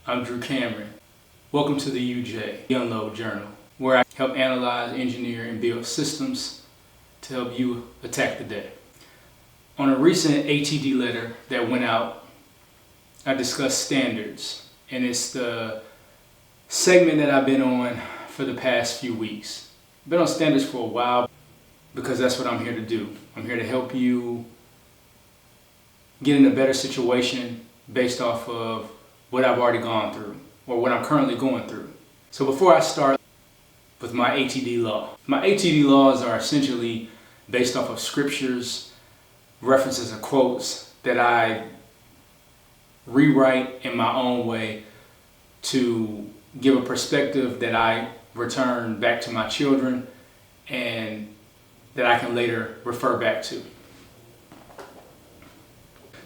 I'm Drew Cameron. Welcome to the UJ, the Unload Journal, where I help analyze, engineer, and build systems to help you attack the day. On a recent ATD letter that went out, I discussed standards, and it's the segment that I've been on for the past few weeks. I've been on standards for a while because that's what I'm here to do. I'm here to help you get in a better situation based off of what I've already gone through or what I'm currently going through. So before I start with my ATD law, my ATD laws are essentially based off of scriptures, references, and quotes that I rewrite in my own way to give a perspective that I return back to my children and that I can later refer back to.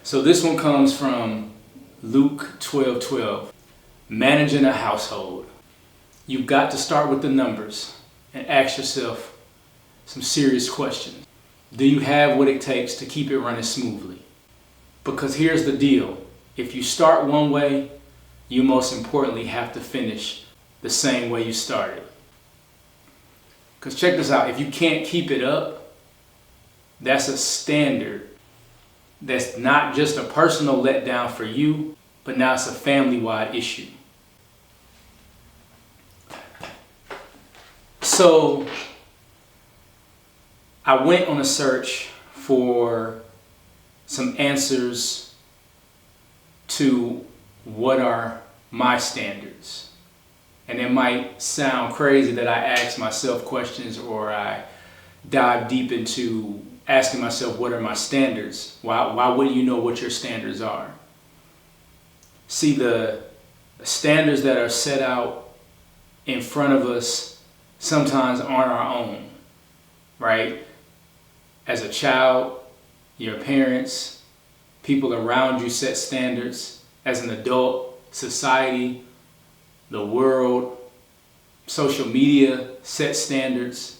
So this one comes from Luke 12:12. Managing a household. You've got to start with the numbers and ask yourself some serious questions. Do you have what it takes to keep it running smoothly? Because here's the deal. If you start one way, you most importantly have to finish the same way you started. Because check this out. If you can't keep it up, that's a standard. That's not just a personal letdown for you, but now it's a family-wide issue. So I went on a search for some answers to what are my standards. And it might sound crazy that I ask myself questions or I dive deep into asking myself, what are my standards? Why wouldn't you know what your standards are? See, the standards that are set out in front of us sometimes aren't our own, right? As a child, your parents, people around you set standards. As an adult, society, the world, social media set standards.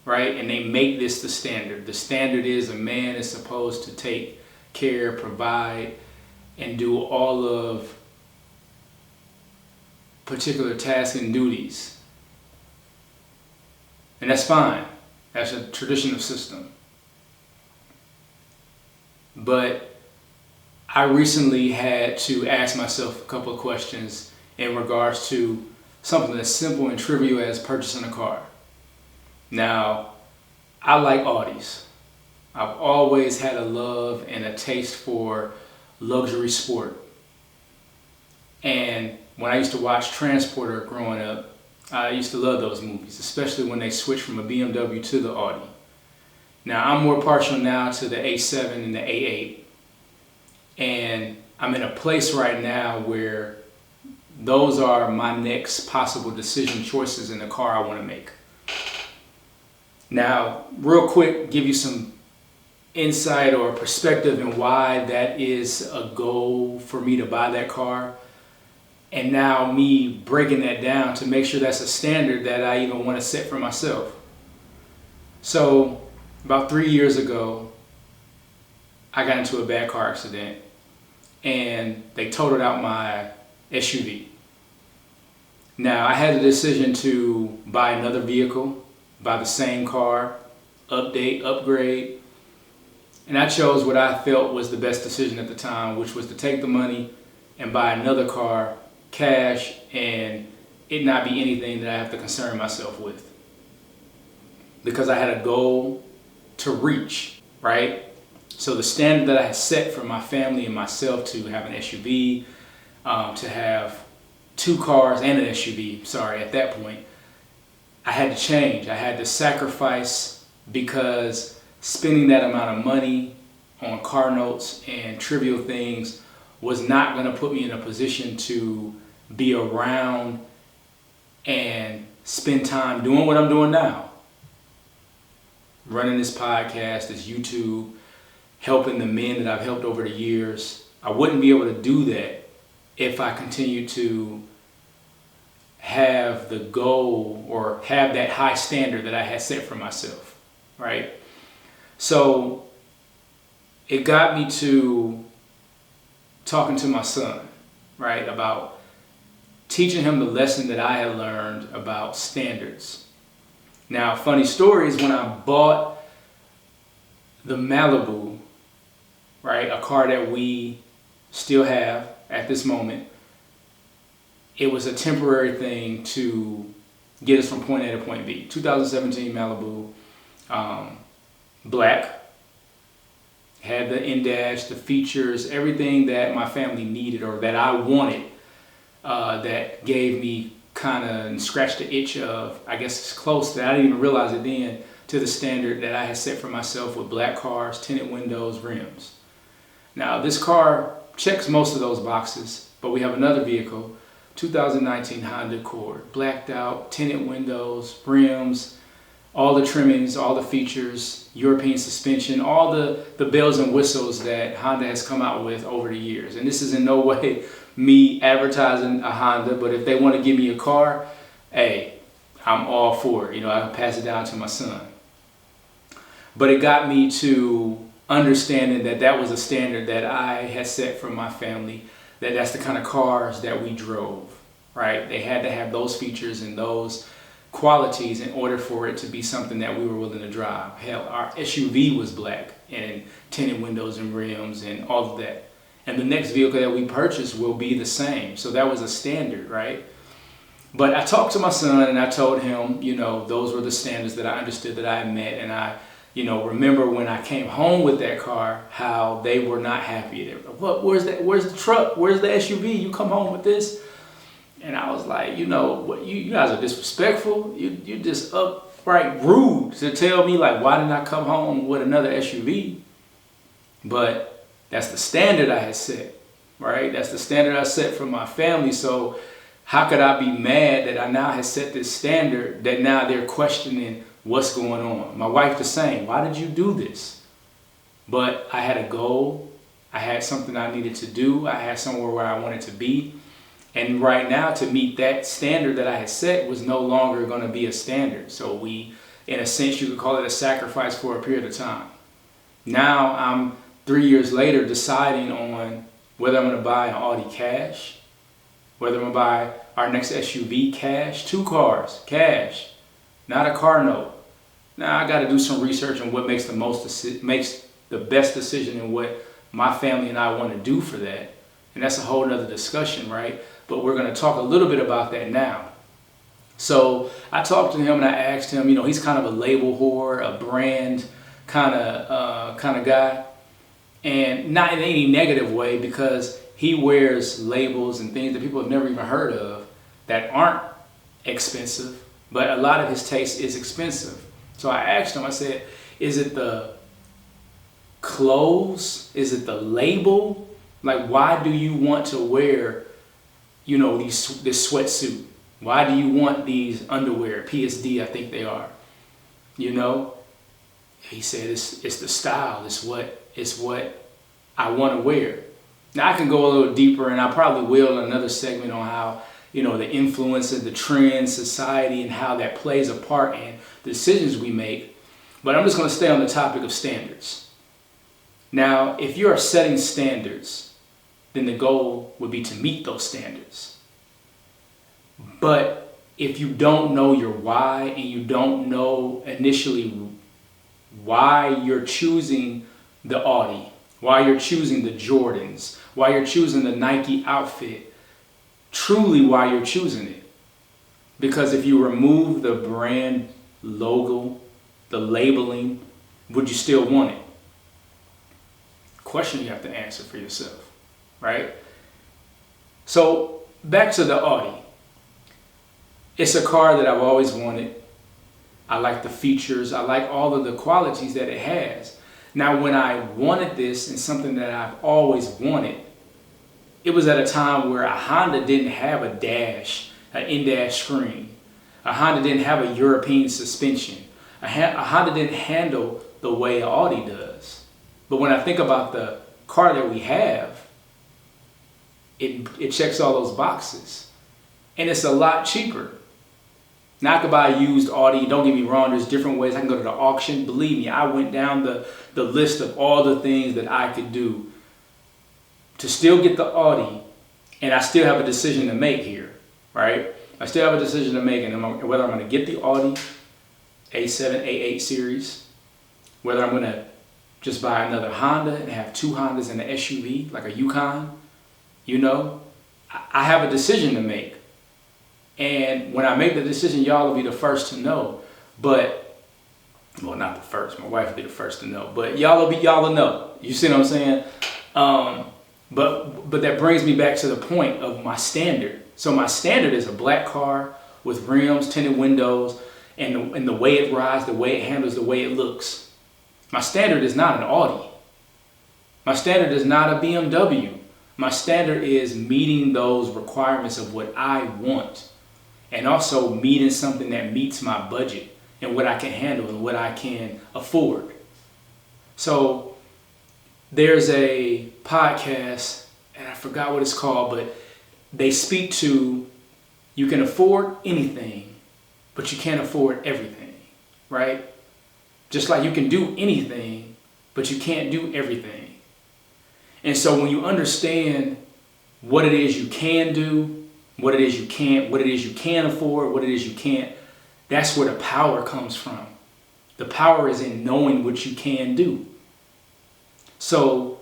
Right? And they make this the standard. The standard is a man is supposed to take care, provide, and do all of particular tasks and duties. And that's fine. That's a traditional system. But I recently had to ask myself a couple of questions in regards to something as simple and trivial as purchasing a car. Now, I like Audis. I've always had a love and a taste for luxury sport. And when I used to watch Transporter growing up, I used to love those movies, especially when they switched from a BMW to the Audi. Now, I'm more partial now to the A7 and the A8. And I'm in a place right now where those are my next possible decision choices in the car I want to make. Now, real quick, give you some insight or perspective in why that is a goal for me to buy that car. And now me breaking that down to make sure that's a standard that I even want to set for myself. So about 3 years ago, I got into a bad car accident and they totaled out my SUV. Now I had the decision to buy another vehicle, buy the same car, update, upgrade. And I chose what I felt was the best decision at the time, which was to take the money and buy another car, cash, and it not be anything that I have to concern myself with. Because I had a goal to reach, right? So the standard that I had set for my family and myself to have an SUV, to have 2 cars and an SUV, at that point, I had to change. I had to sacrifice because spending that amount of money on car notes and trivial things was not going to put me in a position to be around and spend time doing what I'm doing now. Running this podcast, this YouTube, helping the men that I've helped over the years. I wouldn't be able to do that if I continued to have the goal or have that high standard that I had set for myself, right? So it got me to talking to my son, right, about teaching him the lesson that I had learned about standards. Now, funny story is when I bought the Malibu, right, a car that we still have at this moment, it was a temporary thing to get us from point A to point B. 2017 Malibu, black, had the in-dash, the features, everything that my family needed or that I wanted, that gave me kind of scratched the itch of, I guess it's close that I didn't even realize it then, to the standard that I had set for myself with black cars, tinted windows, rims. Now this car checks most of those boxes, but we have another vehicle, 2019 Honda Accord, blacked out, tinted windows, rims, all the trimmings, all the features, European suspension, all the bells and whistles that Honda has come out with over the years. And this is in no way me advertising a Honda, but if they want to give me a car, hey, I'm all for it. You know, I can pass it down to my son. But it got me to understanding that that was a standard that I had set for my family, that that's the kind of cars that we drove, right? They had to have those features and those qualities in order for it to be something that we were willing to drive. Hell, our SUV was black and tinted windows and rims and all of that. And the next vehicle that we purchased will be the same. So that was a standard, right? But I talked to my son and I told him, you know, those were the standards that I understood that I had met. And I, you know, remember when I came home with that car, how they were not happy. They were like, what, where's the truck? Where's the SUV? You come home with this? And I was like, you know, what, you guys are disrespectful. You're just upright rude to tell me, like, why didn't I come home with another SUV? But that's the standard I had set, right? That's the standard I set for my family. So how could I be mad that I now had set this standard that now they're questioning what's going on? My wife the same. Why did you do this? But I had a goal. I had something I needed to do. I had somewhere where I wanted to be. And right now, to meet that standard that I had set was no longer going to be a standard. So we, in a sense, you could call it a sacrifice for a period of time. Now I'm 3 years later deciding on whether I'm going to buy an Audi cash, whether I'm going to buy our next SUV cash, 2 cars, cash, not a car note. Now I got to do some research on what makes the best decision and what my family and I want to do for that. And that's a whole nother discussion, right? But we're going to talk a little bit about that now. So I talked to him and I asked him, you know, he's kind of a label whore, a brand kind of guy. And not in any negative way, because he wears labels and things that people have never even heard of that aren't expensive, but a lot of his taste is expensive. So I asked him, I said, is it the clothes? Is it the label? Like, why do you want to wear, you know, this sweatsuit? Why do you want these underwear? PSD, I think they are. You know? He said, it's the style. It's what I want to wear. Now I can go a little deeper, and I probably will in another segment on how, you know, the influence of the trend, society, and how that plays a part in the decisions we make. But I'm just going to stay on the topic of standards. Now, if you are setting standards, then the goal would be to meet those standards. But if you don't know your why, and you don't know initially why you're choosing the Audi, why you're choosing the Jordans, why you're choosing the Nike outfit, truly why you're choosing it. Because if you remove the brand logo, the labeling, would you still want it? Question you have to answer for yourself, right? So back to the Audi. It's a car that I've always wanted. I like the features. I like all of the qualities that it has. Now, when I wanted this and something that I've always wanted, it was at a time where a Honda didn't have a dash, an in-dash screen. A Honda didn't have a European suspension. A Honda didn't handle the way an Audi does. But when I think about the car that we have, it checks all those boxes. And it's a lot cheaper. Now I could buy a used Audi. Don't get me wrong, there's different ways. I can go to the auction. Believe me, I went down the list of all the things that I could do to still get the Audi, and I still have a decision to make here. right? I still have a decision to make, and whether I'm going to get the Audi A7, A8 series, whether I'm going to just buy another Honda and have two Hondas and an SUV, like a Yukon, you know, I have a decision to make. And when I make the decision, y'all will be the first to know. But, well, not the first, my wife will be the first to know, but y'all will know. You see what I'm saying? But that brings me back to the point of my standard. So my standard is a black car with rims, tinted windows, and the way it rides, the way it handles, the way it looks. My standard is not an Audi. My standard is not a BMW. My standard is meeting those requirements of what I want, and also meeting something that meets my budget and what I can handle and what I can afford. So there's a podcast, and I forgot what it's called, but they speak to, you can afford anything, but you can't afford everything, right? Just like you can do anything, but you can't do everything. And so when you understand what it is you can do, what it is you can't, what it is you can afford, what it is you can't, that's where the power comes from. The power is in knowing what you can do. So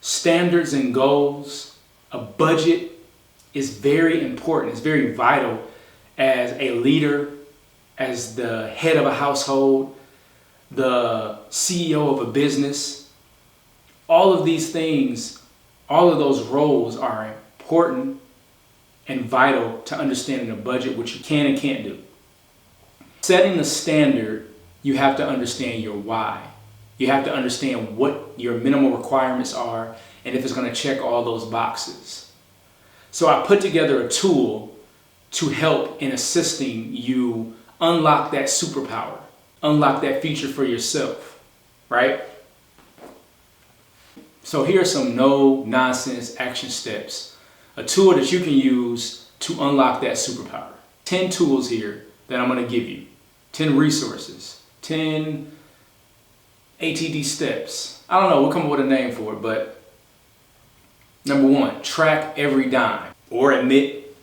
standards and goals, a budget is very important. It's very vital as a leader, as the head of a household, the CEO of a business. All of these things, all of those roles are important and vital to understanding a budget, what you can and can't do. Setting the standard, you have to understand your why. You have to understand what your minimal requirements are and if it's going to check all those boxes. So I put together a tool to help in assisting you unlock that superpower, unlock that feature for yourself, right? So here are some no-nonsense action steps, a tool that you can use to unlock that superpower. 10 tools here that I'm going to give you, 10 resources, 10 ATD steps. I don't know, we'll come up with a name for it, but number 1, track every dime, or admit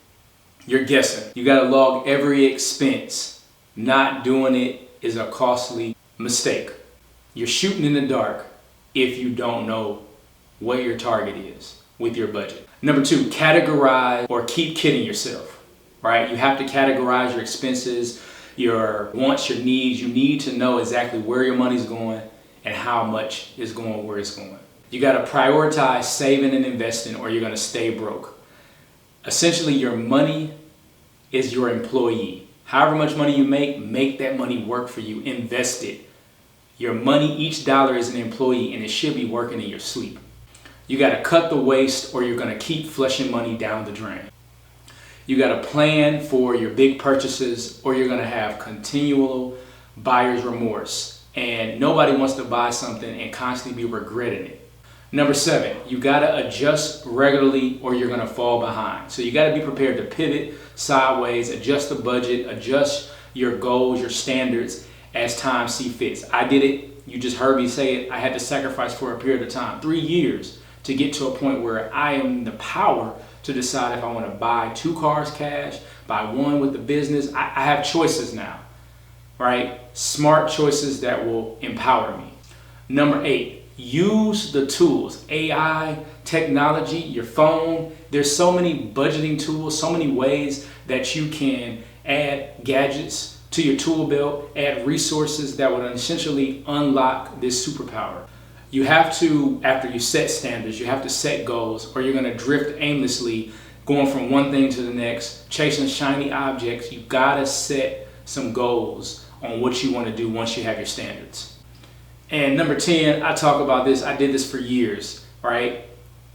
you're guessing. You got to log every expense. Not doing it is a costly mistake. You're shooting in the dark if you don't know what your target is with your budget. Number 2, categorize or keep kidding yourself, right? You have to categorize your expenses, your wants, your needs. You need to know exactly where your money's going and how much is going where it's going. You got to prioritize saving and investing, or you're going to stay broke. Essentially, your money is your employee. However much money you make that money work for you. Invest it. Your money, each dollar is an employee, and it should be working in your sleep. You got to cut the waste, or you're going to keep flushing money down the drain. You got to plan for your big purchases, or you're going to have continual buyer's remorse. And nobody wants to buy something and constantly be regretting it. Number 7, you got to adjust regularly, or you're going to fall behind. So you got to be prepared to pivot sideways, adjust the budget, adjust your goals, your standards as time see fits. I did it. You just heard me say it. I had to sacrifice for a period of time, 3 years, to get to a point where I am in the power to decide if I want to buy 2 cars cash, buy one with the business. I have choices now, right? Smart choices that will empower me. Number 8, use the tools, AI, technology, your phone. There's so many budgeting tools, so many ways that you can add gadgets to your tool belt, add resources that would essentially unlock this superpower. You have to, after you set standards, you have to set goals, or you're going to drift aimlessly, going from one thing to the next, chasing shiny objects. You got to set some goals on what you want to do once you have your standards. And number 10, I talk about this. I did this for years, right?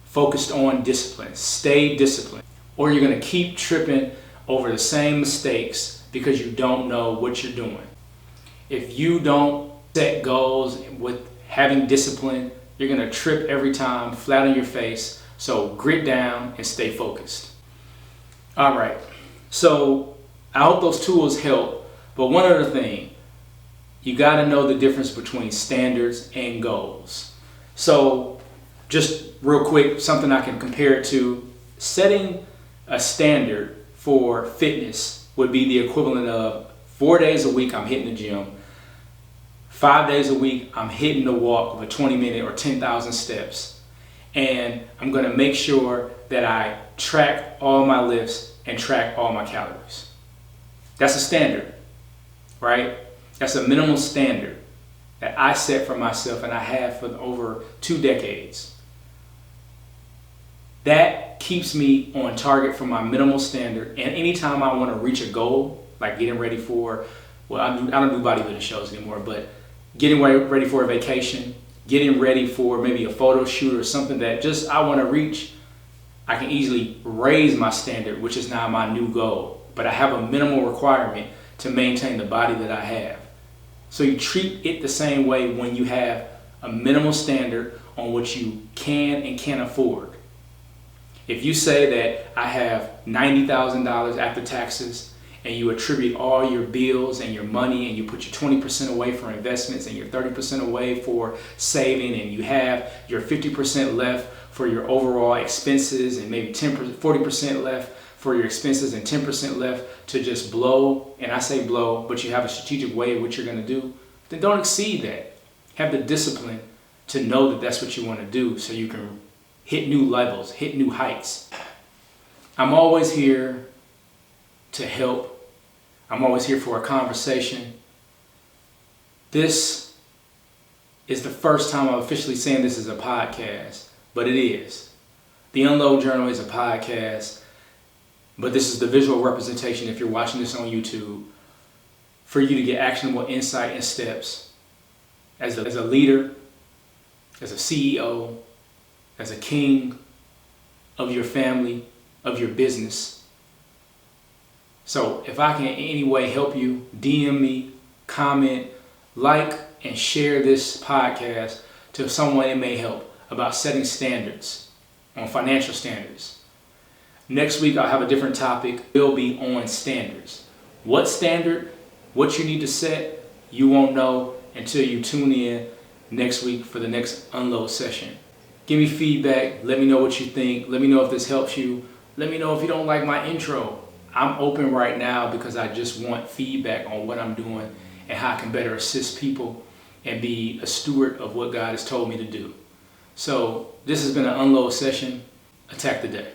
Focused on discipline. Stay disciplined, or you're going to keep tripping over the same mistakes because you don't know what you're doing. If you don't set goals with having discipline, you're going to trip every time, flat on your face. So grit down and stay focused. All right. So I hope those tools help. But one other thing, you got to know the difference between standards and goals. So just real quick, something I can compare it to, setting a standard for fitness would be the equivalent of 4 days a week I'm hitting the gym, 5 days a week I'm hitting the walk of a 20-minute or 10,000 steps. And I'm going to make sure that I track all my lifts and track all my calories. That's a standard, right? That's a minimum standard that I set for myself and I have for over 2 decades. That keeps me on target for my minimal standard. And anytime I want to reach a goal, like getting ready for, well, I don't do bodybuilding shows anymore, but getting ready for a vacation, getting ready for maybe a photo shoot or something that just I want to reach, I can easily raise my standard, which is now my new goal. But I have a minimal requirement to maintain the body that I have. So you treat it the same way when you have a minimal standard on what you can and can't afford. If you say that I have $90,000 after taxes and you attribute all your bills and your money and you put your 20% away for investments and your 30% away for saving and you have your 50% left for your overall expenses and maybe 40% left for your expenses and 10% left to just blow, and I say blow, but you have a strategic way of what you're going to do, then don't exceed that. Have the discipline to know that that's what you want to do so you can hit new levels, hit new heights. I'm always here to help. I'm always here for a conversation. This is the first time I'm officially saying this is a podcast, but it is. The Unload Journal is a podcast, but this is the visual representation, if you're watching this on YouTube, for you to get actionable insight and steps as a leader, as a CEO, as a king of your family, of your business. So if I can in any way help you, DM me, comment, like, and share this podcast to someone it may help about setting standards on financial standards. Next week I'll have a different topic. It'll be on standards. What standard, what you need to set, you won't know until you tune in next week for the next Unload session. Give me feedback. Let me know what you think. Let me know if this helps you. Let me know if you don't like my intro. I'm open right now because I just want feedback on what I'm doing and how I can better assist people and be a steward of what God has told me to do. So this has been an Unload session. Attack the day.